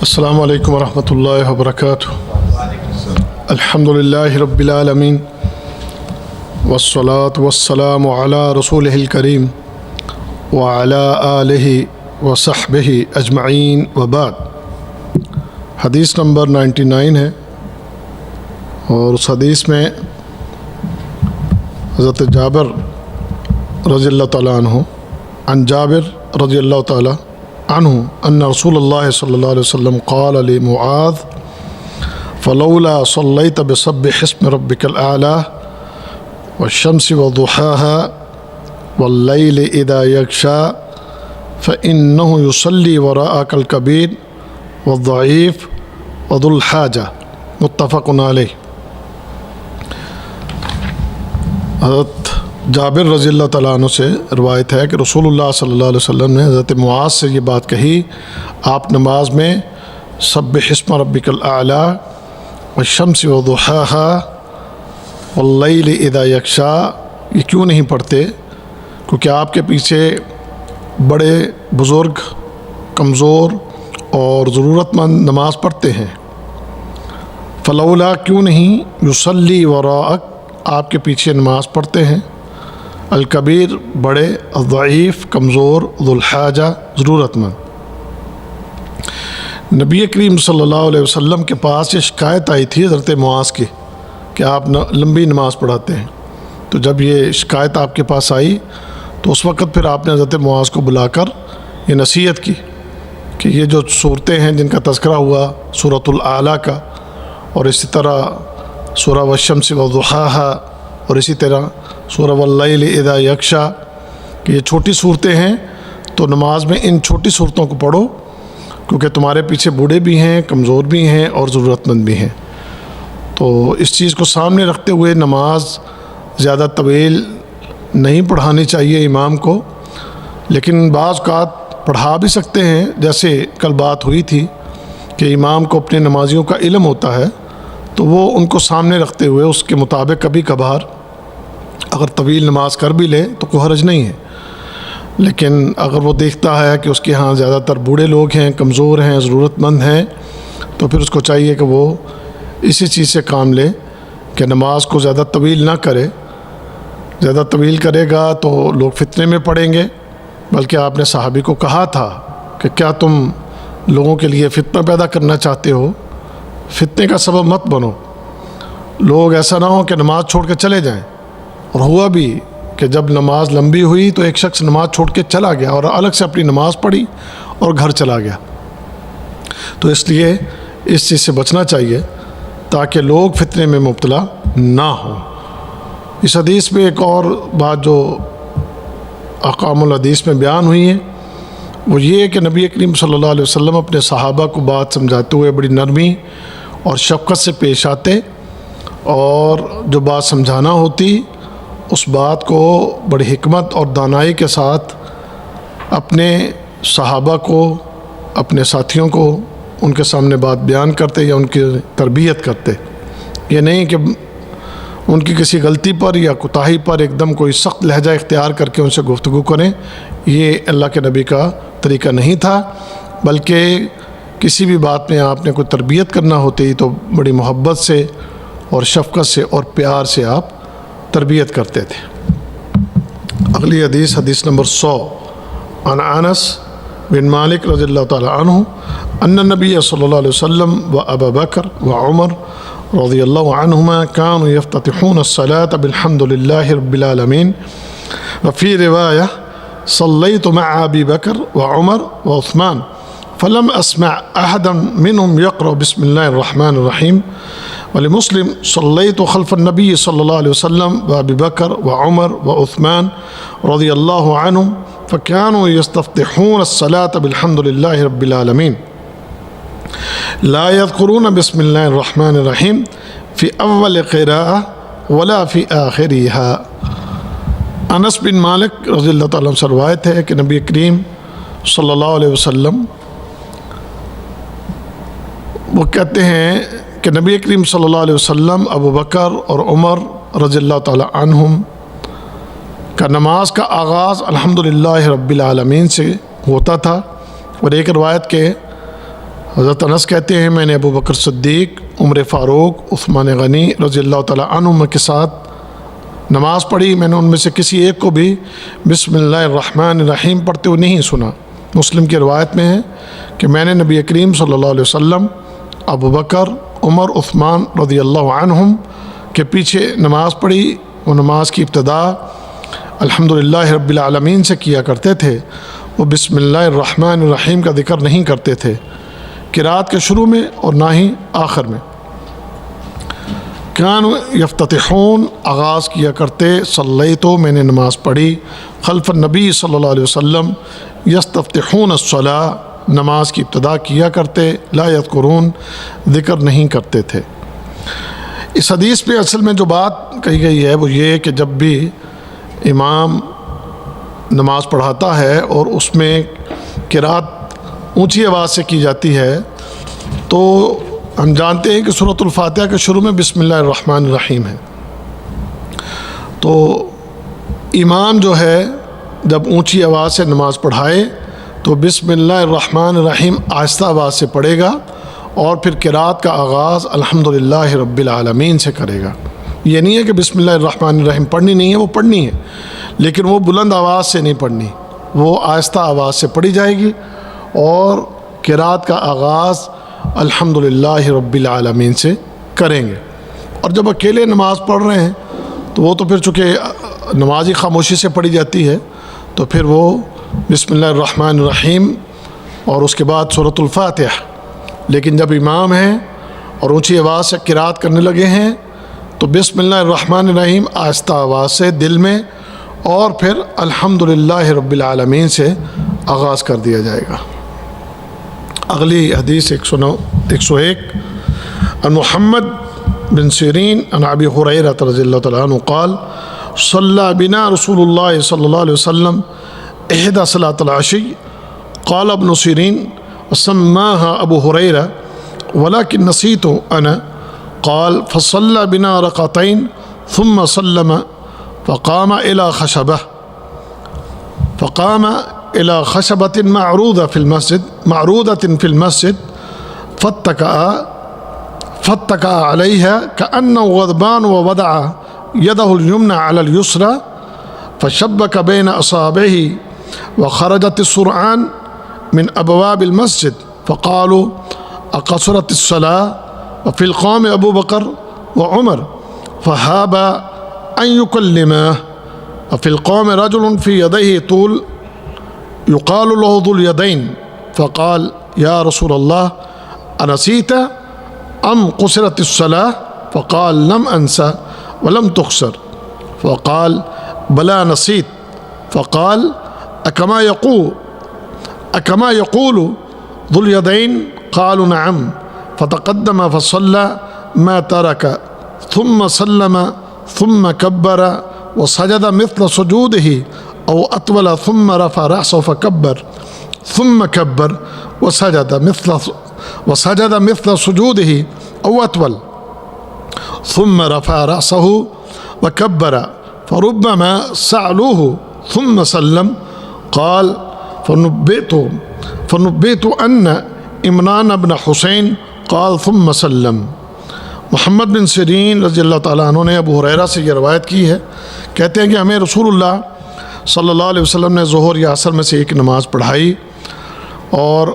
السلام علیکم ورحمۃ اللہ وبرکاتہ۔ الحمدللہ رب العالمین والصلاة والسلام علی رسولہ الکریم وعلی آلہ وصحبہ اجمعین وبعد۔ حدیث نمبر 99 ہے، اور اس حدیث میں حضرت جابر رضی اللہ تعالیٰ عنہ عن جابر رضی اللہ تعالیٰ عنہ ان رسول اللہ صلی اللہ علیہ وسلم قال لمعاذ فلولا صلیت بسبح اسم ربک الاعلی والشمس وضحاها واللیل اذا یغشا فإنه يصلی وراءک الکبیر والضعیف وذو الحاجہ، متفق علیہ۔ حضرت جابر رضی اللہ تعالیٰ عنہ سے روایت ہے کہ رسول اللہ صلی اللہ علیہ وسلم نے حضرت معاذ سے یہ بات کہی، آپ نماز میں سبح اسم ربک الاعلی والشمس وضحاها واللیل اذا یغشا یہ کیوں نہیں پڑھتے؟ کیونکہ آپ کے پیچھے بڑے بزرگ، کمزور اور ضرورت مند نماز پڑھتے ہیں۔ فلولا کیوں نہیں، یصلی وراءک آپ کے پیچھے نماز پڑھتے ہیں، الکبیر بڑے، الضعیف کمزور، ذو الحاجہ ضرورت مند۔ نبی کریم صلی اللہ علیہ وسلم کے پاس یہ شکایت آئی تھی حضرت معاذ کی کہ آپ لمبی نماز پڑھاتے ہیں۔ تو جب یہ شکایت آپ کے پاس آئی تو اس وقت پھر آپ نے حضرت معاذ کو بلا کر یہ نصیحت کی کہ یہ جو صورتیں ہیں جن کا تذکرہ ہوا سورۃ الاعلیٰ کا، اور اسی طرح سورہ والشمس وضحاها، اور اسی طرح سورہ واللیل اذا یغشا، کہ یہ چھوٹی صورتیں ہیں، تو نماز میں ان چھوٹی صورتوں کو پڑھو کیونکہ تمہارے پیچھے بوڑھے بھی ہیں، کمزور بھی ہیں اور ضرورت مند بھی ہیں۔ تو اس چیز کو سامنے رکھتے ہوئے نماز زیادہ طویل نہیں پڑھانی چاہیے امام کو، لیکن بعض اوقات پڑھا بھی سکتے ہیں، جیسے کل بات ہوئی تھی کہ امام کو اپنے نمازیوں کا علم ہوتا ہے تو وہ ان کو سامنے رکھتے ہوئے اس کے مطابق کبھی کبھار اگر طویل نماز کر بھی لے تو کوئی حرج نہیں ہے، لیکن اگر وہ دیکھتا ہے کہ اس کے ہاں زیادہ تر بوڑھے لوگ ہیں، کمزور ہیں، ضرورت مند ہیں، تو پھر اس کو چاہیے کہ وہ اسی چیز سے کام لے کہ نماز کو زیادہ طویل نہ کرے۔ زیادہ طویل کرے گا تو لوگ فتنے میں پڑیں گے، بلکہ آپ نے صحابی کو کہا تھا کہ کیا تم لوگوں کے لیے فتنہ پیدا کرنا چاہتے ہو؟ فتنے کا سبب مت بنو، لوگ ایسا نہ ہو کہ نماز چھوڑ کے چلے جائیں۔ اور ہوا بھی کہ جب نماز لمبی ہوئی تو ایک شخص نماز چھوڑ کے چلا گیا اور الگ سے اپنی نماز پڑھی اور گھر چلا گیا۔ تو اس لیے اس چیز سے بچنا چاہیے تاکہ لوگ فتنے میں مبتلا نہ ہوں۔ اس حدیث میں ایک اور بات جو احکام الحدیث میں بیان ہوئی ہے وہ یہ ہے کہ نبی کریم صلی اللہ علیہ وسلم اپنے صحابہ کو بات سمجھاتے ہوئے بڑی نرمی اور شفقت سے پیش آتے، اور جو بات سمجھانا ہوتی اس بات کو بڑی حکمت اور دانائی کے ساتھ اپنے صحابہ کو، اپنے ساتھیوں کو ان کے سامنے بات بیان کرتے یا ان کی تربیت کرتے۔ یہ نہیں کہ ان کی کسی غلطی پر یا کوتاہی پر ایک دم کوئی سخت لہجہ اختیار کر کے ان سے گفتگو کریں، یہ اللہ کے نبی کا طریقہ نہیں تھا، بلکہ کسی بھی بات میں آپ نے کوئی تربیت کرنا ہوتی تو بڑی محبت سے اور شفقت سے اور پیار سے آپ تربیت کرتے تھے۔ اگلی حدیث، حدیث نمبر 100، عن انس بن مالک رضی اللہ تعالی عنہ ان النبی صلی اللہ علیہ وسلم و ابا بکر و عمر رضی اللہ عنہما كانوا يفتتحون الصلاة بالحمد لله رب العالمين، وفي رواية صليت مع أبي بكر وعمر وعثمان فلم أسمع أحدا منهم يقرأ بسم الله الرحمن الرحيم، ولمسلم صليت خلف النبي صلى الله عليه وسلم وأبي بكر وعمر وعثمان رضي الله عنهم فكانوا يستفتحون الصلاة بالحمد لله رب العالمين لا يذكرون بسم الله الرحمن الرحيم في أول قراءة ولا في آخرها۔ انس بن مالک رضی اللہ تعالیٰ عنہ سے روایت ہے کہ نبی کریم صلی اللہ علیہ وسلم وہ کہتے ہیں کہ نبی کریم صلی اللہ علیہ وسلم، ابو بکر اور عمر رضی اللہ تعالیٰ عنہم کا نماز کا آغاز الحمدللہ رب العالمین سے ہوتا تھا، اور ایک روایت کے حضرت انس کہتے ہیں میں نے ابو بکر صدیق، عمر فاروق، عثمان غنی رضی اللہ تعالیٰ عنہم کے ساتھ نماز پڑھی، میں نے ان میں سے کسی ایک کو بھی بسم اللہ الرحمن الرحیم پڑھتے ہوئے نہیں سنا۔ مسلم کی روایت میں ہے کہ میں نے نبی کریم صلی اللہ علیہ وسلم، ابو بکر، عمر، عثمان رضی اللہ عنہم کے پیچھے نماز پڑھی۔ وہ نماز کی ابتدا الحمدللہ رب العالمین سے کیا کرتے تھے، وہ بسم اللہ الرحمن الرحیم کا ذکر نہیں کرتے تھے قرات کے شروع میں اور نہ ہی آخر میں۔ کانوا یفتتحون، آغاز کیا کرتے، صلیتو میں نے نماز پڑھی، خلف النبی صلی اللہ علیہ وسلم، یستفتحون الصلاۃ نماز کی ابتدا کیا کرتے، لا یذکرون ذکر نہیں کرتے تھے۔ اس حدیث پہ اصل میں جو بات کہی گئی ہے وہ یہ کہ جب بھی امام نماز پڑھاتا ہے اور اس میں قرات اونچی آواز سے کی جاتی ہے تو ہم جانتے ہیں کہ سورۃ الفاتحہ کے شروع میں بسم اللہ الرحمن الرحیم ہے، تو امام جو ہے جب اونچی آواز سے نماز پڑھائے تو بسم اللہ الرحمن الرحیم آہستہ آواز سے پڑھے گا اور پھر قرات کا آغاز الحمدللہ رب العالمین سے کرے گا۔ یہ نہیں ہے کہ بسم اللہ الرحمن الرحیم پڑھنی نہیں ہے، وہ پڑھنی ہے، لیکن وہ بلند آواز سے نہیں پڑھنی، وہ آہستہ آواز سے پڑھی جائے گی اور قرات کا آغاز الحمدللہ رب العالمین سے کریں گے۔ اور جب اکیلے نماز پڑھ رہے ہیں تو وہ تو پھر چونکہ نمازی خاموشی سے پڑھی جاتی ہے تو پھر وہ بسم اللہ الرحمن الرحیم اور اس کے بعد سورۃ الفاتحہ، لیکن جب امام ہیں اور اونچی آواز سے قرات کرنے لگے ہیں تو بسم اللہ الرحمن الرحیم آہستہ آواز سے دل میں اور پھر الحمدللہ رب العالمین سے آغاز کر دیا جائے گا۔ اگلی حدیث 101 عن محمد بن سیرین عن ابی ہریرہ رضی اللہ تعالیٰ عنہ قال صلی بنا رسول اللہ صلی اللہ علیہ وسلم احدى صلاة العشی قال ابن سیرین وسماها ابو ہریرہ ولكن نسیت انا قال فصلى بنا ركعتين ثم سلم فقام إلى خشبة معروضة في المسجد فاتكأ عليها كأنه غضبان ووضع يده اليمنى على اليسرى فشبك بين أصابعه وخرجت السرعان من أبواب المسجد فقالوا أقصرت الصلاة وفي القوم أبو بكر وعمر فهاب أن يكلمه وفي القوم رجل في يديه طول يقال له ذو اليدين فقال يا رسول الله أنسيت أم قصرت الصلاة فقال لم أنسى ولم تقصر فقال بلى نسيت فقال أكما يقول ذو اليدين قالوا نعم فتقدم فصلى ما ترك ثم سلم ثم كبر وسجد مثل سجوده أو أطول ثم رفع رأسه فكبر ثم كبر وسجد مثل سجوده أو أطول ثم رفع رأسه وكبر فربما سألوه ثم سلم قال فنبئت أن عمران بن حسین قال ثم سلم۔ محمد بن سیرین رضی اللہ تعالیٰ عنہ نے ابو ہریرہ سے یہ روایت کی ہے، کہتے ہیں کہ ہمیں رسول اللہ صلی اللہ علیہ وسلم نے ظہر یا عصر میں سے ایک نماز پڑھائی اور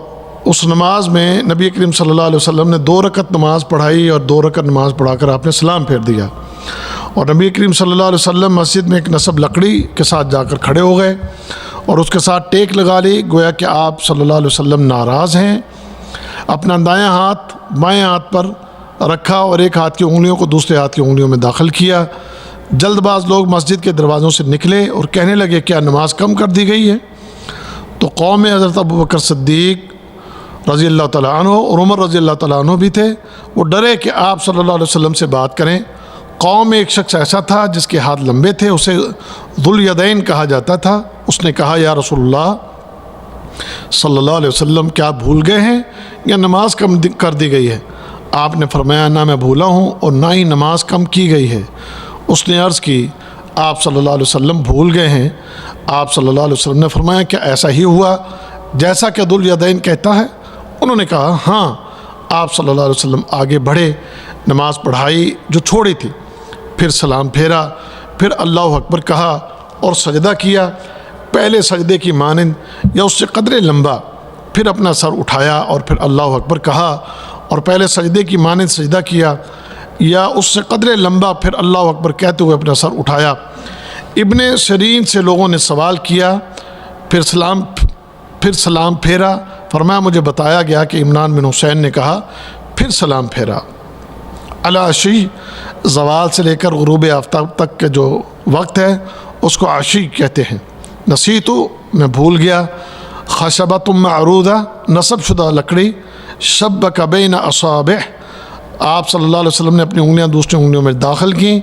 اس نماز میں نبی کریم صلی اللہ علیہ وسلم نے 2 رکعت نماز پڑھائی اور 2 رکعت نماز پڑھا کر آپ نے سلام پھیر دیا، اور نبی کریم صلی اللہ علیہ وسلم مسجد میں ایک نصب لکڑی کے ساتھ جا کر کھڑے ہو گئے اور اس کے ساتھ ٹیک لگا لی، گویا کہ آپ صلی اللہ علیہ وسلم ناراض ہیں۔ اپنا دایاں ہاتھ بائیں ہاتھ پر رکھا اور ایک ہاتھ کی انگلیوں کو دوسرے ہاتھ کی انگلیوں میں داخل کیا۔ جلد باز لوگ مسجد کے دروازوں سے نکلے اور کہنے لگے کیا نماز کم کر دی گئی ہے؟ تو قوم حضرت ابو بکر صدیق رضی اللہ تعالیٰ عنہ اور عمر رضی اللہ تعالیٰ عنہ بھی تھے، وہ ڈرے کہ آپ صلی اللہ علیہ وسلم سے بات کریں۔ قوم میں ایک شخص ایسا تھا جس کے ہاتھ لمبے تھے، اسے ذو الیدین کہا جاتا تھا۔ اس نے کہا یا رسول اللہ صلی اللہ علیہ وسلم کیا آپ بھول گئے ہیں یا نماز کم کر دی گئی ہے؟ آپ نے فرمایا نہ میں بھولا ہوں اور نہ ہی نماز کم کی گئی ہے۔ اس نے عرض کی آپ صلی اللہ علیہ وسلم بھول گئے ہیں؟ آپ صلی اللہ علیہ وسلم نے فرمایا کہ ایسا ہی ہوا جیسا کہ ذو الیدین کہتا ہے، انہوں نے کہا ہاں. آپ صلی اللہ علیہ وسلم آگے بڑھے, نماز پڑھائی جو چھوڑی تھی, پھر سلام پھیرا, پھر اللہ اکبر کہا اور سجدہ کیا, پہلے سجدے کی مانند یا اس سے قدرے لمبا, پھر اپنا سر اٹھایا اور پھر اللہ اکبر کہا اور پہلے سجدے کی مانند سجدہ کیا یا اس سے قدرے لمبا, پھر اللہ اکبر کہتے ہوئے اپنا سر اٹھایا. ابن سیرین سے لوگوں نے سوال کیا, پھر سلام پھیرا. فرمایا مجھے بتایا گیا کہ عمران بن حسین نے کہا پھر سلام پھیرا. العشی, زوال سے لے کر غروب آفتاب تک کے جو وقت ہے اس کو عشی کہتے ہیں. نسیتو, میں بھول گیا. خشبۃ معروضہ, نصب شدہ لکڑی. شبک بین اصابع, آپ صلی اللہ علیہ وسلم نے اپنی انگلیاں دوسری انگلیوں میں داخل کیں.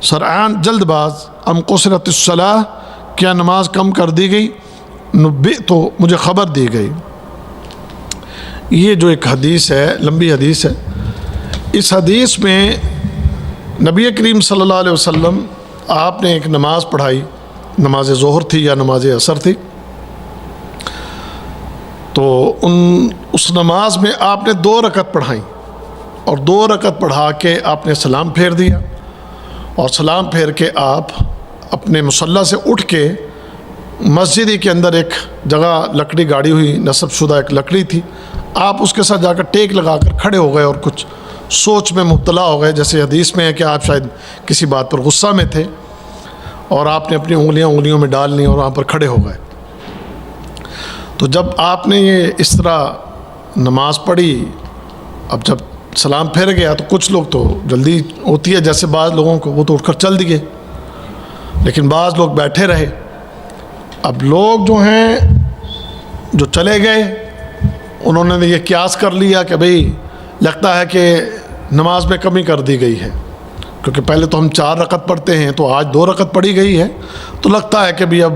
سرعان, جلد باز. ام قصرت الصلاۃ, کیا نماز کم کر دی گئی. نبئتو, مجھے خبر دی گئی. یہ جو ایک حدیث ہے, لمبی حدیث ہے, اس حدیث میں نبی کریم صلی اللہ علیہ وسلم آپ نے ایک نماز پڑھائی, نماز ظہر تھی یا نماز عصر تھی. تو اس نماز میں آپ نے 2 رکعت پڑھائیں اور 2 رکعت پڑھا کے آپ نے سلام پھیر دیا, اور سلام پھیر کے آپ اپنے مصلی سے اٹھ کے مسجد کے اندر ایک جگہ لکڑی گاڑی ہوئی, نصب شدہ ایک لکڑی تھی, آپ اس کے ساتھ جا کر ٹیک لگا کر کھڑے ہو گئے اور کچھ سوچ میں مبتلا ہو گئے. جیسے حدیث میں ہے کہ آپ شاید کسی بات پر غصہ میں تھے اور آپ نے اپنی انگلیوں میں ڈال لیں اور وہاں پر کھڑے ہو گئے. تو جب آپ نے یہ اس طرح نماز پڑھی, اب جب سلام پھیر گیا تو کچھ لوگ تو جلدی ہوتی ہے جیسے بعض لوگوں کو, وہ تو اٹھ کر چل دیے, لیکن بعض لوگ بیٹھے رہے. اب لوگ جو ہیں جو چلے گئے انہوں نے یہ قیاس کر لیا کہ بھئی لگتا ہے کہ نماز میں کمی کر دی گئی ہے, کیونکہ پہلے تو ہم 4 رکعت پڑھتے ہیں تو آج 2 رکعت پڑھی گئی ہے, تو لگتا ہے کہ بھی اب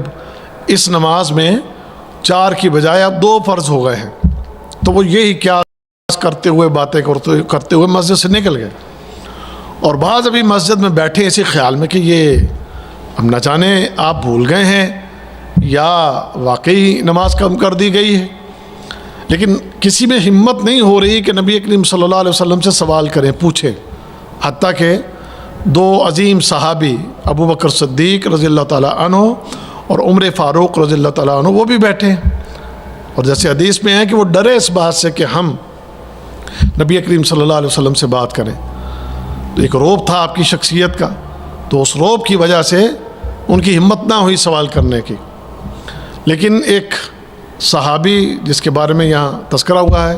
اس نماز میں 4 کی بجائے اب 2 فرض ہو گئے ہیں. تو وہ یہی قیاس کرتے ہوئے باتیں کرتے ہوئے مسجد سے نکل گئے. اور بعض ابھی مسجد میں بیٹھے اسی خیال میں کہ یہ ہم نہ جانے آپ بھول گئے ہیں یا واقعی نماز کم کر دی گئی ہے, لیکن کسی میں ہمت نہیں ہو رہی کہ نبی کریم صلی اللہ علیہ وسلم سے سوال کریں, پوچھیں. حتیٰ کہ 2 عظیم صحابی ابو بکر صدیق رضی اللہ تعالیٰ عنہ اور عمر فاروق رضی اللہ تعالیٰ عنہ وہ بھی بیٹھے ہیں, اور جیسے حدیث میں ہے کہ وہ ڈرے اس بات سے کہ ہم نبی کریم صلی اللہ علیہ وسلم سے بات کریں. تو ایک روب تھا آپ کی شخصیت کا, تو اس روب کی وجہ سے ان کی ہمت نہ ہوئی سوال کرنے کی. لیکن ایک صحابی جس کے بارے میں یہاں تذکرہ ہوا ہے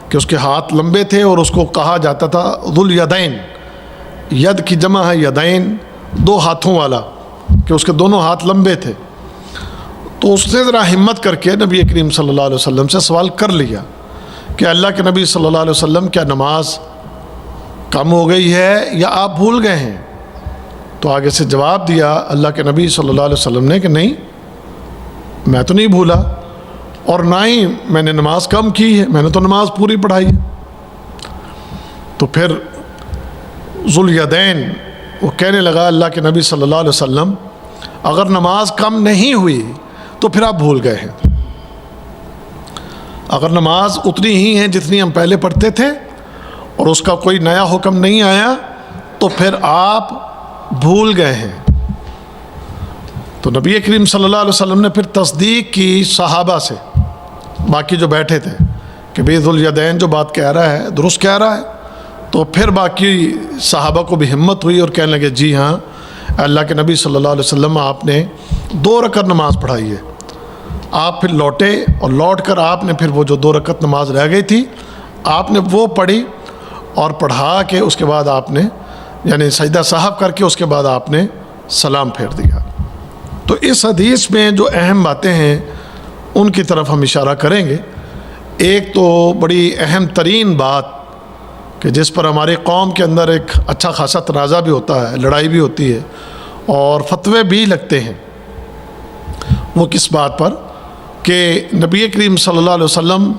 کہ اس کے ہاتھ لمبے تھے اور اس کو کہا جاتا تھا ذو الیدین, ید کی جمع ہے یدین, 2 ہاتھوں والا, کہ اس کے دونوں ہاتھ لمبے تھے. تو اس نے ذرا ہمت کر کے نبی کریم صلی اللہ علیہ وسلم سے سوال کر لیا کہ اللہ کے نبی صلی اللہ علیہ وسلم کیا نماز کم ہو گئی ہے یا آپ بھول گئے ہیں. تو آگے سے جواب دیا اللہ کے نبی صلی اللہ علیہ وسلم نے کہ نہیں, میں تو نہیں بھولا اور نہ ہی میں نے نماز کم کی ہے, میں نے تو نماز پوری پڑھائی ہے. تو پھر ذو الیدین وہ کہنے لگا اللہ کے نبی صلی اللہ علیہ وسلم اگر نماز کم نہیں ہوئی تو پھر آپ بھول گئے ہیں, اگر نماز اتنی ہی ہیں جتنی ہم پہلے پڑھتے تھے اور اس کا کوئی نیا حکم نہیں آیا تو پھر آپ بھول گئے ہیں. تو نبی کریم صلی اللہ علیہ وسلم نے پھر تصدیق کی صحابہ سے, باقی جو بیٹھے تھے, کہ بھئی ذو الیدین جو بات کہہ رہا ہے درست کہہ رہا ہے. تو پھر باقی صحابہ کو بھی ہمت ہوئی اور کہنے لگے جی ہاں اللہ کے نبی صلی اللہ علیہ وسلم آپ نے 2 رکعت نماز پڑھائی ہے. آپ پھر لوٹے اور لوٹ کر آپ نے پھر وہ جو 2 رکعت نماز رہ گئی تھی آپ نے وہ پڑھی اور پڑھا کے اس کے بعد آپ نے یعنی سجدہ صاحب کر کے اس کے بعد آپ نے سلام پھیر دیا. تو اس حدیث میں جو اہم باتیں ہیں ان کی طرف ہم اشارہ کریں گے. ایک تو بڑی اہم ترین بات کہ جس پر ہماری قوم کے اندر ایک اچھا خاصا تنازع بھی ہوتا ہے, لڑائی بھی ہوتی ہے اور فتوے بھی لگتے ہیں, وہ کس بات پر کہ نبی کریم صلی اللہ علیہ وسلم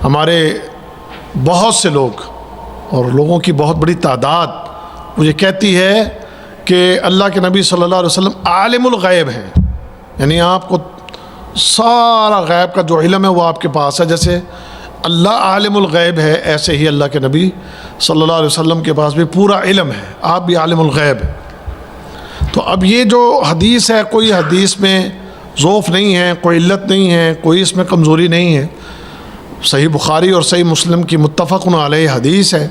ہمارے بہت سے لوگ اور لوگوں کی بہت بڑی تعداد وہ یہ کہتی ہے کہ اللہ کے نبی صلی اللہ علیہ وسلم عالم الغیب ہیں, یعنی آپ کو سارا غیب کا جو علم ہے وہ آپ کے پاس ہے. جیسے اللہ عالم الغیب ہے، ایسے ہی اللہ کے نبی صلی اللہ علیہ وسلم کے پاس بھی پورا علم ہے، آپ بھی عالم الغیب ہیں۔ تو اب یہ جو حدیث ہے، کوئی حدیث میں ضعف نہیں ہے، کوئی علت نہیں ہے، کوئی اس میں کمزوری نہیں ہے، صحیح بخاری اور صحیح مسلم کی متفق علیہ حدیث ہے،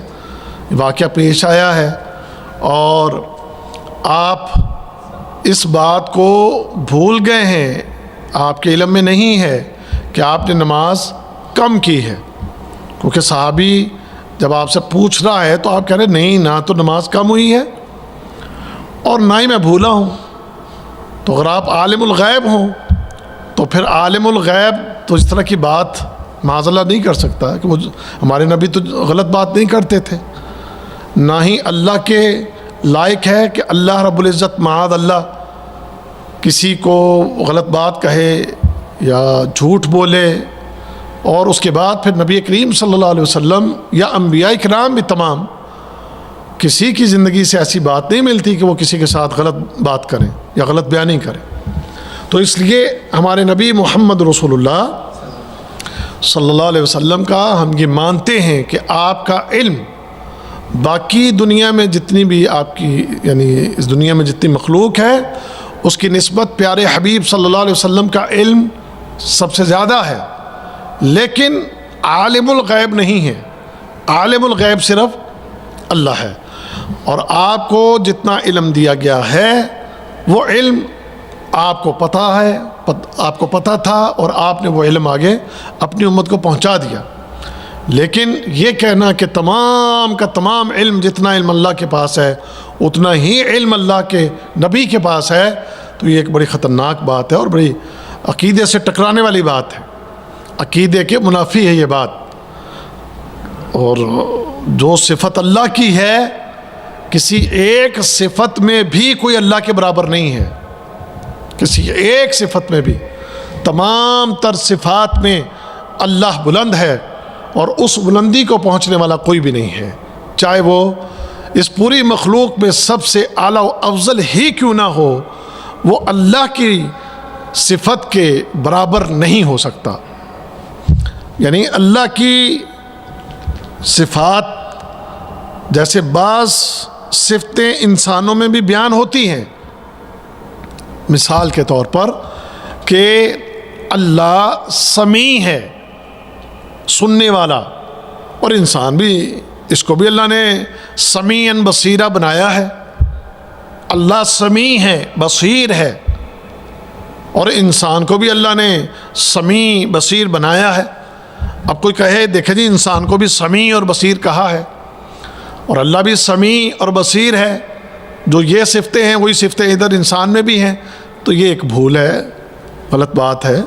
واقعہ پیش آیا ہے، اور آپ اس بات کو بھول گئے ہیں، آپ کے علم میں نہیں ہے کہ آپ نے نماز کم کی ہے، کیونکہ صحابی جب آپ سے پوچھ رہا ہے تو آپ کہہ رہے نہیں، نہ تو نماز کم ہوئی ہے اور نہ ہی میں بھولا ہوں۔ تو اگر آپ عالم الغیب ہوں تو پھر عالم الغیب تو اس طرح کی بات معاذ اللہ نہیں کر سکتا، کہ وہ ہمارے نبی تو غلط بات نہیں کرتے تھے، نہ ہی اللہ کے لائق ہے کہ اللہ رب العزت معاذ اللہ کسی کو غلط بات کہے یا جھوٹ بولے، اور اس کے بعد پھر نبی کریم صلی اللہ علیہ وسلم یا انبیاء کرام بھی تمام، کسی کی زندگی سے ایسی بات نہیں ملتی کہ وہ کسی کے ساتھ غلط بات کریں یا غلط بیانی کریں۔ تو اس لیے ہمارے نبی محمد رسول اللہ صلی اللہ علیہ وسلم کا ہم یہ مانتے ہیں کہ آپ کا علم باقی دنیا میں جتنی بھی آپ کی یعنی اس دنیا میں جتنی مخلوق ہے اس کی نسبت پیارے حبیب صلی اللہ علیہ وسلم کا علم سب سے زیادہ ہے، لیکن عالم الغیب نہیں ہے، عالم الغیب صرف اللہ ہے، اور آپ کو جتنا علم دیا گیا ہے وہ علم آپ کو پتہ ہے، آپ کو پتہ تھا، اور آپ نے وہ علم آگے اپنی امت کو پہنچا دیا۔ لیکن یہ کہنا کہ تمام کا تمام علم، جتنا علم اللہ کے پاس ہے اتنا ہی علم اللہ کے نبی کے پاس ہے، تو یہ ایک بڑی خطرناک بات ہے اور بڑی عقیدے سے ٹکرانے والی بات ہے، عقیدے کے منافی ہے یہ بات۔ اور جو صفت اللہ کی ہے، کسی ایک صفت میں بھی کوئی اللہ کے برابر نہیں ہے، کسی ایک صفت میں بھی، تمام تر صفات میں اللہ بلند ہے، اور اس بلندی کو پہنچنے والا کوئی بھی نہیں ہے، چاہے وہ اس پوری مخلوق میں سب سے اعلیٰ و افضل ہی کیوں نہ ہو، وہ اللہ کی صفت کے برابر نہیں ہو سکتا۔ یعنی اللہ کی صفات، جیسے بعض صفتیں انسانوں میں بھی بیان ہوتی ہیں، مثال کے طور پر کہ اللہ سمیع ہے، سننے والا، اور انسان بھی اس کو بھی اللہ نے سمیعاً بصیرہ بنایا ہے، اللہ سمیع ہے، بصیر ہے، اور انسان کو بھی اللہ نے سمیع بصیر بنایا ہے۔ اب کوئی کہے دیکھیں جی انسان کو بھی سمیع اور بصیر کہا ہے، اور اللہ بھی سمیع اور بصیر ہے، جو یہ صفتیں ہیں وہی صفتیں ادھر انسان میں بھی ہیں، تو یہ ایک بھول ہے، غلط بات ہے۔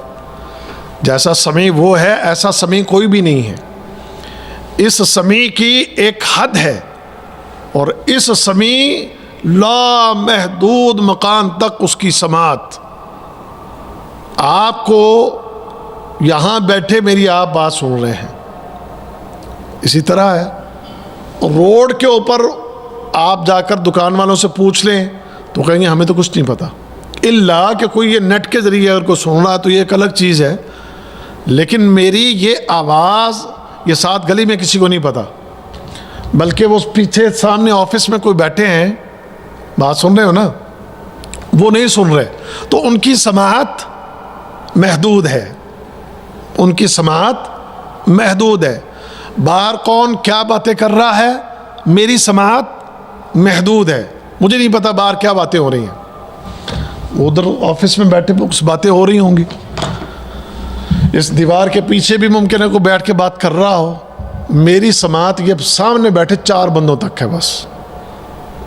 جیسا سمیع وہ ہے ایسا سمیع کوئی بھی نہیں ہے، اس سمیع کی ایک حد ہے، اور اس سمیع لا محدود مکان تک اس کی سماعت۔ آپ کو یہاں بیٹھے میری آپ بات سن رہے ہیں، اسی طرح ہے روڈ کے اوپر آپ جا کر دکان والوں سے پوچھ لیں تو کہیں گے ہمیں تو کچھ نہیں پتہ، الا کہ کوئی یہ نیٹ کے ذریعے اگر کوئی سن رہا ہے تو یہ ایک الگ چیز ہے، لیکن میری یہ آواز یہ ساتھ گلی میں کسی کو نہیں پتہ، بلکہ وہ پیچھے سامنے آفس میں کوئی بیٹھے ہیں، بات سن رہے ہو نا، وہ نہیں سن رہے، تو ان کی سماعت محدود ہے، ان کی سماعت محدود ہے۔ باہر کون کیا باتیں کر رہا ہے، میری سماعت محدود ہے، مجھے نہیں پتہ باہر کیا باتیں ہو رہی ہیں، ادھر آفس میں بیٹھے کچھ باتیں ہو رہی ہوں گی، اس دیوار کے پیچھے بھی ممکن ہے کوئی بیٹھ کے بات کر رہا ہو، میری سماعت یہ سامنے بیٹھے 4 بندوں تک ہے بس،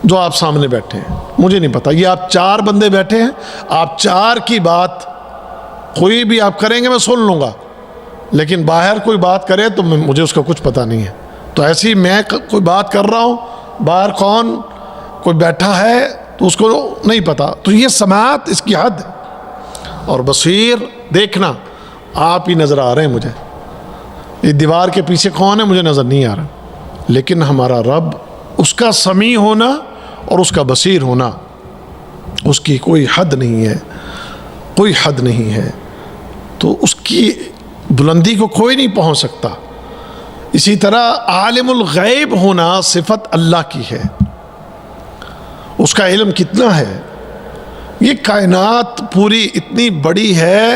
جو آپ سامنے بیٹھے ہیں، مجھے نہیں پتہ، یہ آپ 4 بندے بیٹھے ہیں، آپ 4 کی بات کوئی بھی آپ کریں گے میں سن لوں گا، لیکن باہر کوئی بات کرے تو مجھے اس کا کچھ پتہ نہیں ہے۔ تو ایسی ہی میں کوئی بات کر رہا ہوں، باہر کون کوئی بیٹھا ہے تو اس کو نہیں پتہ، تو یہ سماعت اس کی حد ہے۔ اور بصیر دیکھنا، آپ ہی نظر آ رہے ہیں مجھے، یہ دیوار کے پیچھے کون ہے مجھے نظر نہیں آ رہا، لیکن ہمارا رب، اس کا سمیع ہونا اور اس کا بصیر ہونا، اس کی کوئی حد نہیں ہے، کوئی حد نہیں ہے، تو اس کی بلندی کو کوئی نہیں پہنچ سکتا، اسی طرح عالم الغیب ہونا صفت اللہ کی ہے، اس کا علم کتنا ہے؟ یہ کائنات پوری اتنی بڑی ہے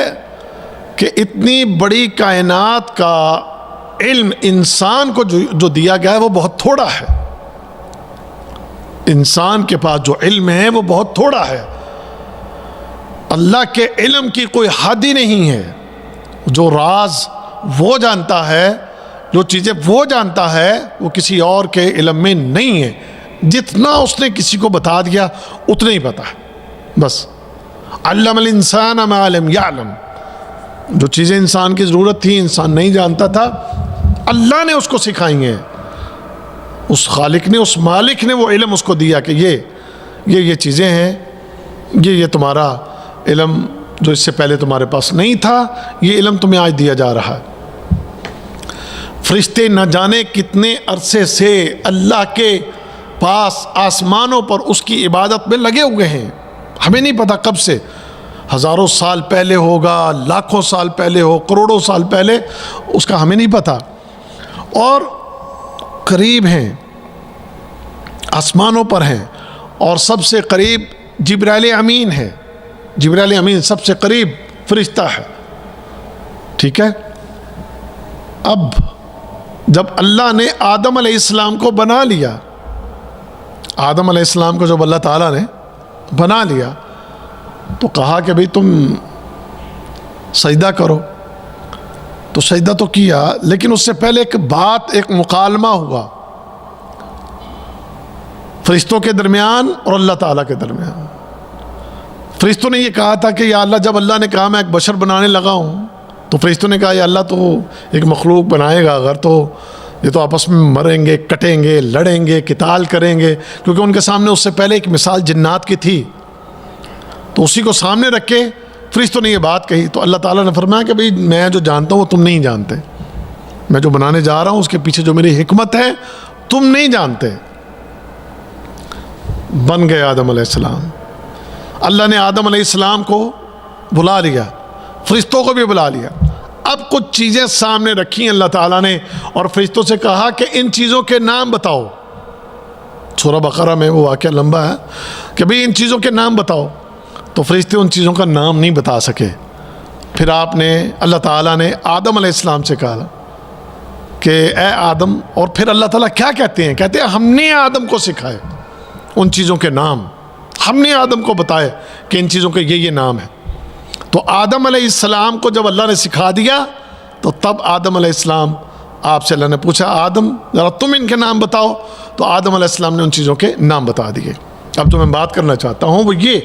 کہ اتنی بڑی کائنات کا علم انسان کو جو دیا گیا ہے وہ بہت تھوڑا ہے. انسان کے پاس جو علم ہے وہ بہت تھوڑا ہے. اللہ کے علم کی کوئی حد ہی نہیں ہے. جو راز وہ جانتا ہے، جو چیزیں وہ جانتا ہے، وہ کسی اور کے علم میں نہیں ہے. جتنا اس نے کسی کو بتا دیا اتنا ہی پتا ہے بس. علم الانسان ما لم یعلم، جو چیزیں انسان کی ضرورت تھی انسان نہیں جانتا تھا، اللہ نے اس کو سکھائی ہیں. اس خالق نے، اس مالک نے وہ علم اس کو دیا کہ یہ چیزیں ہیں، یہ تمہارا علم جو اس سے پہلے تمہارے پاس نہیں تھا، یہ علم تمہیں آج دیا جا رہا ہے. فرشتے نہ جانے کتنے عرصے سے اللہ کے پاس آسمانوں پر اس کی عبادت میں لگے ہوئے ہیں. ہمیں نہیں پتا کب سے، ہزاروں سال پہلے ہوگا، لاکھوں سال پہلے ہو، کروڑوں سال پہلے، اس کا ہمیں نہیں پتا. اور قریب ہیں، آسمانوں پر ہیں، اور سب سے قریب جبرائیل امین ہے. جبرائیل امین سب سے قریب فرشتہ ہے. ٹھیک ہے. اب جب اللہ نے آدم علیہ السلام کو بنا لیا، آدم علیہ السلام کو جب اللہ تعالیٰ نے بنا لیا تو کہا کہ بھئی تم سجدہ کرو. تو سجدہ تو کیا، لیکن اس سے پہلے ایک مکالمہ ہوا فرشتوں کے درمیان اور اللہ تعالیٰ کے درمیان. فرشتوں نے یہ کہا تھا کہ یا اللہ، جب اللہ نے کہا میں ایک بشر بنانے لگا ہوں، تو فرشتوں نے کہا یا اللہ تو ایک مخلوق بنائے گا اگر تو یہ تو آپس میں مریں گے، کٹیں گے، لڑیں گے، قتال کریں گے، کیونکہ ان کے سامنے اس سے پہلے ایک مثال جنات کی تھی. تو اسی کو سامنے رکھ کے فرشتوں نے یہ بات کہی. تو اللہ تعالیٰ نے فرمایا کہ بھئی میں جو جانتا ہوں وہ تم نہیں جانتے، میں جو بنانے جا رہا ہوں اس کے پیچھے جو میری حکمت ہے تم نہیں جانتے. بن گئے آدم علیہ السلام. اللہ نے آدم علیہ السلام کو بلا لیا، فرشتوں کو بھی بلا لیا. اب کچھ چیزیں سامنے رکھی اللہ تعالیٰ نے اور فرشتوں سے کہا کہ ان چیزوں کے نام بتاؤ. سورہ بقرہ میں وہ واقعہ لمبا ہے کہ بھئی ان چیزوں کے نام بتاؤ. تو فرشتے ان چیزوں کا نام نہیں بتا سکے. پھر اللہ تعالیٰ نے آدم علیہ السلام سے کہا کہ اے آدم، اور پھر اللہ تعالیٰ کیا کہتے ہیں؟ کہتے ہیں ہم نے آدم کو سکھائے ان چیزوں کے نام، ہم نے آدم کو بتائے کہ ان چیزوں کے یہ نام ہے. تو آدم علیہ السلام کو جب اللہ نے سکھا دیا تو تب آدم علیہ السلام آپ سے اللہ نے پوچھا آدم ذرا تم ان کے نام بتاؤ. تو آدم علیہ السلام نے ان چیزوں کے نام بتا دیے. اب جو میں بات کرنا چاہتا ہوں وہ یہ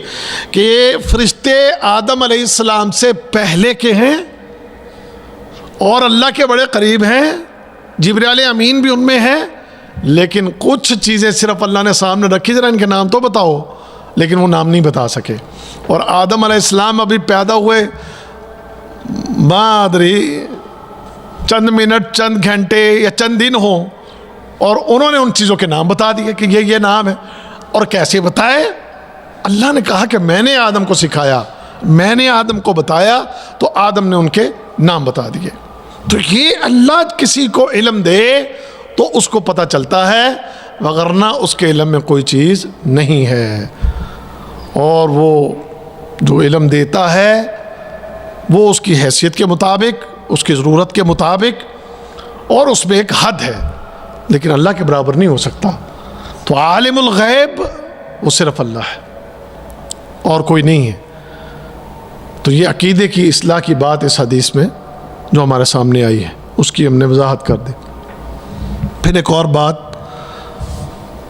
کہ فرشتے آدم علیہ السلام سے پہلے کے ہیں اور اللہ کے بڑے قریب ہیں. جبرائیل امین بھی ان میں ہے، لیکن کچھ چیزیں صرف اللہ نے سامنے رکھی، ذرا ان کے نام تو بتاؤ، لیکن وہ نام نہیں بتا سکے. اور آدم علیہ السلام ابھی پیدا ہوئے مادری چند منٹ، چند گھنٹے یا چند دن ہوں اور انہوں نے ان چیزوں کے نام بتا دیے کہ یہ نام ہے. اور کیسے بتائے؟ اللہ نے کہا کہ میں نے آدم کو سکھایا، میں نے آدم کو بتایا، تو آدم نے ان کے نام بتا دیے. تو یہ اللہ کسی کو علم دے تو اس کو پتہ چلتا ہے، وگرنہ اس کے علم میں کوئی چیز نہیں ہے. اور وہ جو علم دیتا ہے وہ اس کی حیثیت کے مطابق، اس کی ضرورت کے مطابق، اور اس میں ایک حد ہے، لیکن اللہ کے برابر نہیں ہو سکتا. تو عالم الغیب وہ صرف اللہ ہے اور کوئی نہیں ہے. تو یہ عقیدے کی اصلاح کی بات اس حدیث میں جو ہمارے سامنے آئی ہے اس کی ہم نے وضاحت کر دی. پھر ایک اور بات،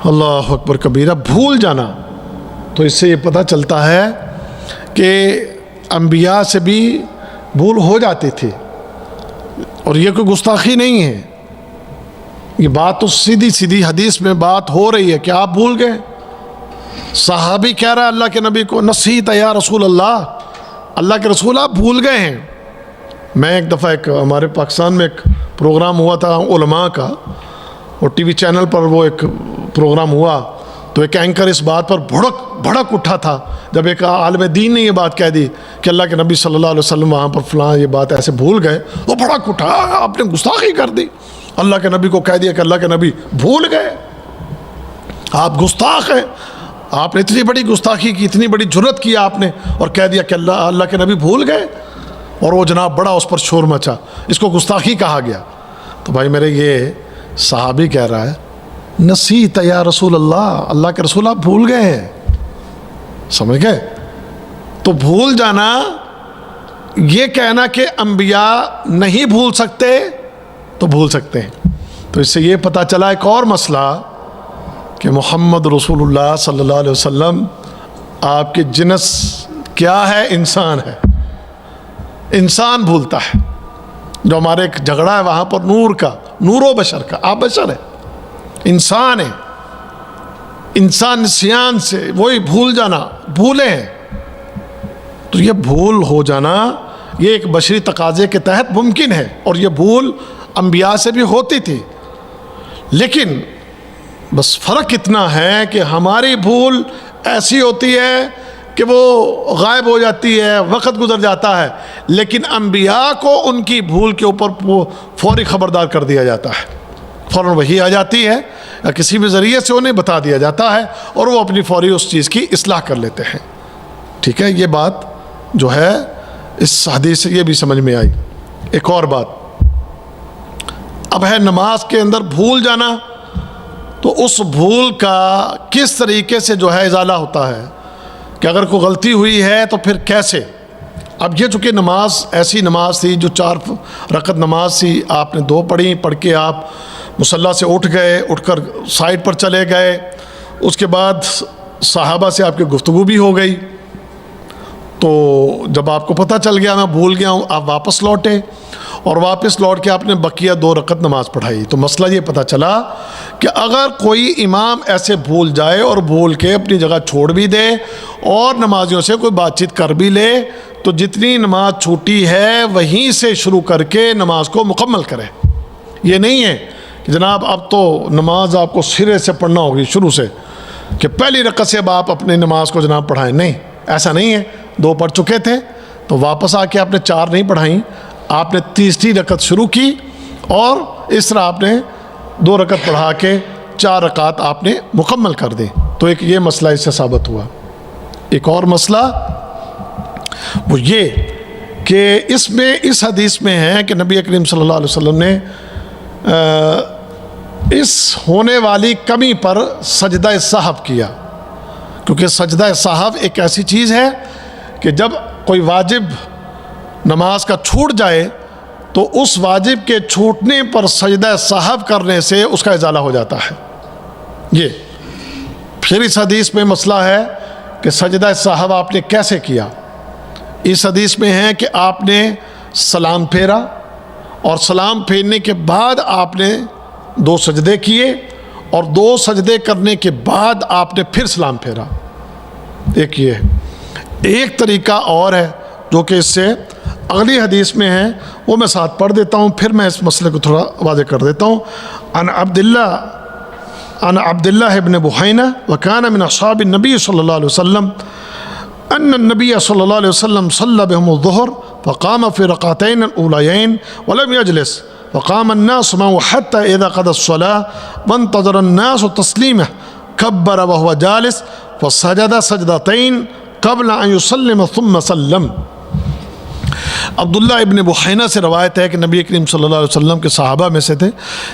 اللہ اکبر کبیرہ، بھول جانا. تو اس سے یہ پتہ چلتا ہے کہ انبیاء سے بھی بھول ہو جاتی تھی اور یہ کوئی گستاخی نہیں ہے. یہ بات تو سیدھی حدیث میں بات ہو رہی ہے کہ آپ بھول گئے. صحابی کہہ رہا ہے اللہ کے نبی کو، نسیت یا رسول اللہ، اللہ کے رسول آپ بھول گئے ہیں. میں ایک دفعہ ہمارے پاکستان میں ایک پروگرام ہوا تھا علماء کا، اور ٹی وی چینل پر وہ ایک پروگرام ہوا تو ایک اینکر اس بات پر بھڑک اٹھا تھا جب ایک عالم دین نے یہ بات کہہ دی کہ اللہ کے نبی صلی اللہ علیہ وسلم وہاں پر فلاں یہ بات ایسے بھول گئے. وہ بھڑک اٹھا، آپ نے گستاخی کر دی. اللہ کے نبی کو کہہ دیا کہ اللہ کے نبی بھول گئے، آپ گستاخ ہیں، آپ نے اتنی بڑی گستاخی کی، اتنی بڑی جرت کی آپ نے، اور کہہ دیا کہ اللہ کے نبی بھول گئے، اور وہ جناب بڑا اس پر شور مچا، اس کو گستاخی کہا گیا۔ تو بھائی میرے یہ صحابی کہہ رہا ہے نسیت یا رسول اللہ، اللہ کے رسول آپ بھول گئے ہیں، سمجھ گئے؟ تو بھول جانا، یہ کہنا کہ انبیاء نہیں بھول سکتے تو بھول سکتے ہیں۔ تو اس سے یہ پتہ چلا ایک اور مسئلہ کہ محمد رسول اللہ صلی اللہ علیہ وسلم آپ کی جنس کیا ہے؟ انسان ہے، انسان بھولتا ہے۔ جو ہمارے ایک جھگڑا ہے وہاں پر نور کا، نور و بشر کا، آپ بشر ہیں، انسان ہیں، انسان نسیان سے، وہی بھول جانا، بھولے ہیں۔ تو یہ بھول ہو جانا یہ ایک بشری تقاضے کے تحت ممکن ہے، اور یہ بھول انبیاء سے بھی ہوتی تھی، لیکن بس فرق اتنا ہے کہ ہماری بھول ایسی ہوتی ہے کہ وہ غائب ہو جاتی ہے، وقت گزر جاتا ہے، لیکن انبیاء کو ان کی بھول کے اوپر فوری خبردار کر دیا جاتا ہے، فوراً وحی آ جاتی ہے یا کسی بھی ذریعے سے انہیں بتا دیا جاتا ہے، اور وہ اپنی فوری اس چیز کی اصلاح کر لیتے ہیں۔ ٹھیک ہے، یہ بات جو ہے اس حدیث سے یہ بھی سمجھ میں آئی۔ ایک اور بات اب ہے نماز کے اندر بھول جانا، تو اس بھول کا کس طریقے سے جو ہے ازالہ ہوتا ہے، کہ اگر کوئی غلطی ہوئی ہے تو پھر کیسے؟ اب یہ چونکہ نماز ایسی نماز تھی جو 4 رکعت نماز تھی، آپ نے 2 پڑھی، پڑھ کے آپ مصلی سے اٹھ گئے، اٹھ کر سائڈ پر چلے گئے، اس کے بعد صحابہ سے آپ کی گفتگو بھی ہو گئی، تو جب آپ کو پتہ چل گیا میں بھول گیا ہوں، آپ واپس لوٹے، اور واپس لوٹ کے آپ نے بقیہ 2 رکعت نماز پڑھائی۔ تو مسئلہ یہ پتہ چلا کہ اگر کوئی امام ایسے بھول جائے اور بھول کے اپنی جگہ چھوڑ بھی دے اور نمازیوں سے کوئی بات چیت کر بھی لے، تو جتنی نماز چھوٹی ہے وہیں سے شروع کر کے نماز کو مکمل کرے۔ یہ نہیں ہے کہ جناب اب تو نماز آپ کو سرے سے پڑھنا ہوگی شروع سے، کہ پہلی رکعت سے اب آپ اپنی نماز کو جناب پڑھائیں، نہیں، ایسا نہیں ہے۔ 2 پڑھ چکے تھے تو واپس آ کے آپ نے 4 نہیں پڑھائیں، آپ نے تیسری رکعت شروع کی، اور اس طرح آپ نے 2 رکعت پڑھا کے 4 رکعت آپ نے مکمل کر دی۔ تو ایک یہ مسئلہ اس سے ثابت ہوا۔ ایک اور مسئلہ وہ یہ کہ اس حدیث میں ہے کہ نبی کریم صلی اللہ علیہ وسلم نے اس ہونے والی کمی پر سجدہ سہو کیا، کیونکہ سجدہ سہو ایک ایسی چیز ہے کہ جب کوئی واجب نماز کا چھوٹ جائے تو اس واجب کے چھوٹنے پر سجدہ سہو کرنے سے اس کا ازالہ ہو جاتا ہے۔ یہ پھر اس حدیث میں مسئلہ ہے کہ سجدہ سہو آپ نے کیسے کیا۔ اس حدیث میں ہے کہ آپ نے سلام پھیرا، اور سلام پھیرنے کے بعد آپ نے 2 سجدے کیے، اور 2 سجدے کرنے کے بعد آپ نے پھر سلام پھیرا۔ ایک یہ ہے۔ ایک طریقہ اور ہے جو کہ اس سے اگلی حدیث میں ہے، وہ میں ساتھ پڑھ دیتا ہوں، پھر میں اس مسئلے کو تھوڑا واضح کر دیتا ہوں۔ عن عبداللہ ابن بحینہ وکان من اصحاب النبی صلی اللہ علیہ وسلم ان النبی صلی اللہ علیہ وسلم صلی بهم الظہر فقام في ركعتين الاوليين ولم يجلس فقام الناس معه حتى اذا قضى الصلاة وانتظر الناس تسلیمه كبر وهو جالس فسجد سجدتين قبل ان يسلم ثم سلم۔ عبداللہ ابن بحینہ سے روایت ہے کہ نبی کریم صلی اللہ علیہ وسلم کے صحابہ میں سے تھے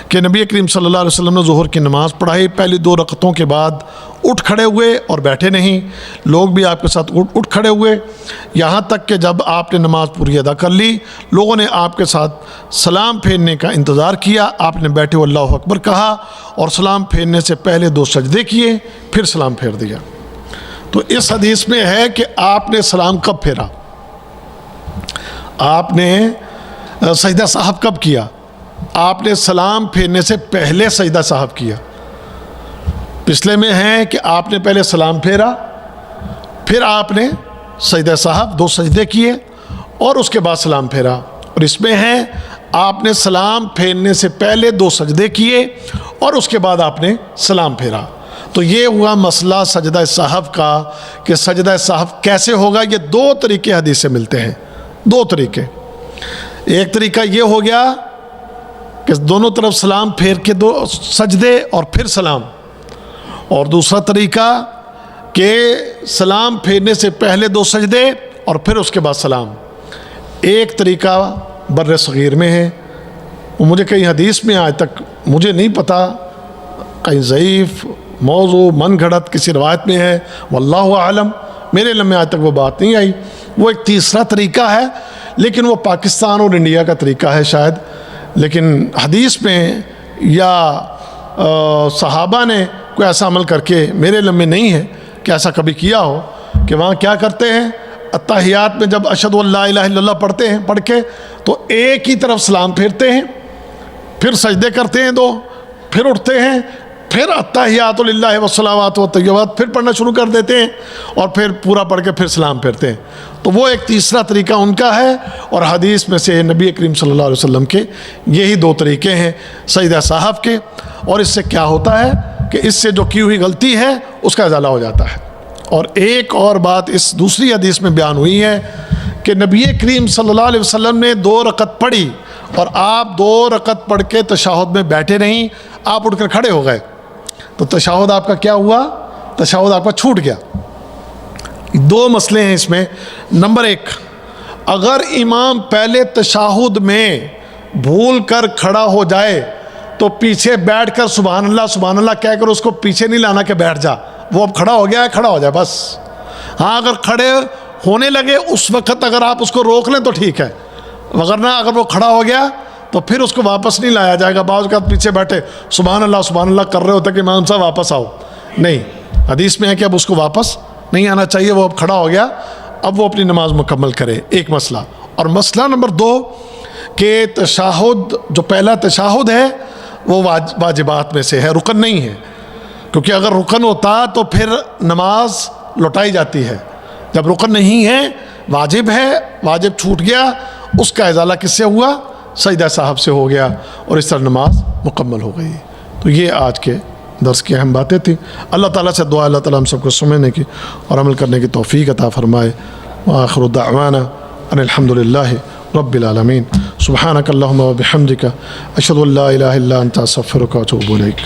کہ نبی کریم صلی اللہ علیہ وسلم نے ظہر کی نماز پڑھائی، پہلی 2 رکعتوں کے بعد اٹھ کھڑے ہوئے اور بیٹھے نہیں، لوگ بھی آپ کے ساتھ اٹھ کھڑے ہوئے، یہاں تک کہ جب آپ نے نماز پوری ادا کر لی، لوگوں نے آپ کے ساتھ سلام پھیرنے کا انتظار کیا، آپ نے بیٹھے ہوئے اللہ اکبر کہا اور سلام پھیرنے سے پہلے 2 سجدے کیے، پھر سلام پھیر دیا۔ تو اس حدیث میں ہے کہ آپ نے سلام کب پھیرا، آپ نے سجدہ سہو کب کیا؟ آپ نے سلام پھیرنے سے پہلے سجدہ سہو کیا۔ پچھلے میں ہے کہ آپ نے پہلے سلام پھیرا، پھر آپ نے سجدہ سہو 2 سجدے کیے اور اس کے بعد سلام پھیرا، اور اس میں ہے آپ نے سلام پھیرنے سے پہلے 2 سجدے کیے اور اس کے بعد آپ نے سلام پھیرا۔ تو یہ ہوا مسئلہ سجدہ سہو کا کہ سجدہ سہو کیسے ہوگا۔ یہ 2 طریقے حدیث سے ملتے ہیں، 2 طریقے۔ ایک طریقہ یہ ہو گیا کہ دونوں طرف سلام پھیر کے دو سجدے اور پھر سلام، اور دوسرا طریقہ کہ سلام پھیرنے سے پہلے 2 سجدے اور پھر اس کے بعد سلام۔ ایک طریقہ بر صغیر میں ہے، وہ مجھے کئی حدیث میں آج تک مجھے نہیں پتہ، کہیں ضعیف، موضوع، من گھڑت کسی روایت میں ہے، واللہ اعلم، میرے علم میں آج تک وہ بات نہیں آئی۔ وہ ایک تیسرا طریقہ ہے، لیکن وہ پاکستان اور انڈیا کا طریقہ ہے شاید، لیکن حدیث میں یا صحابہ نے کوئی ایسا عمل کر کے میرے علم میں نہیں ہے کہ ایسا کبھی کیا ہو، کہ وہاں کیا کرتے ہیں اتحیات میں جب اشہد ان لا الہ الا اللہ پڑھتے ہیں، پڑھ کے تو ایک ہی طرف سلام پھیرتے ہیں، پھر سجدے کرتے ہیں 2، پھر اٹھتے ہیں، پھر اتحیات للہ والصلوات والطیبات پھر پڑھنا شروع کر دیتے ہیں، اور پھر پورا پڑھ کے پھر سلام پھیرتے ہیں۔ تو وہ ایک تیسرا طریقہ ان کا ہے، اور حدیث میں سے نبی کریم صلی اللہ علیہ وسلم کے یہی 2 طریقے ہیں سجدہ صاحب کے۔ اور اس سے کیا ہوتا ہے کہ اس سے جو کی ہوئی غلطی ہے اس کا ازالہ ہو جاتا ہے۔ اور ایک اور بات اس دوسری حدیث میں بیان ہوئی ہے کہ نبی کریم صلی اللہ علیہ وسلم نے 2 رکعت پڑھی، اور آپ 2 رکعت پڑھ کے تشہد میں بیٹھے نہیں، آپ اٹھ کر کھڑے ہو گئے، تو تشہد آپ کا کیا ہوا؟ تشہد آپ کا چھوٹ گیا۔ 2 مسئلے ہیں اس میں۔ نمبر 1، اگر امام پہلے تشہد میں بھول کر کھڑا ہو جائے تو پیچھے بیٹھ کر سبحان اللہ کہہ کر اس کو پیچھے نہیں لانا کہ بیٹھ جا، وہ اب کھڑا ہو گیا ہے، کھڑا ہو جائے بس۔ ہاں اگر کھڑے ہونے لگے اس وقت اگر آپ اس کو روک لیں تو ٹھیک ہے، وگرنہ اگر وہ کھڑا ہو گیا تو پھر اس کو واپس نہیں لایا جائے گا۔ بعض اوقات پیچھے بیٹھے سبحان اللہ کر رہے ہوتے کہ امام صاحب واپس آؤ، نہیں، حدیث میں ہے کہ اب اس کو واپس نہیں آنا چاہیے، وہ اب کھڑا ہو گیا، اب وہ اپنی نماز مکمل کرے۔ ایک مسئلہ۔ اور مسئلہ نمبر 2 کہ تشہد، جو پہلا تشہد ہے وہ واجبات میں سے ہے، رکن نہیں ہے، کیونکہ اگر رکن ہوتا تو پھر نماز لوٹائی جاتی ہے۔ جب رکن نہیں ہے، واجب ہے، واجب چھوٹ گیا، اس کا ازالہ کس سے ہوا؟ سجدہ صاحب سے ہو گیا، اور اس طرح نماز مکمل ہو گئی۔ تو یہ آج کے درس کی اہم باتیں تھیں۔ اللہ تعالیٰ سے دعا اللہ تعالیٰ ہم سب کو سمجھنے کی اور عمل کرنے کی توفیق عطا فرمائے۔ وآخر دعوانا ان الحمد للہ رب العالمین۔ سبحانک اللہم و بحمدک، اشہد ان لا الہ الا انت، استغفرک و اتوب الیک۔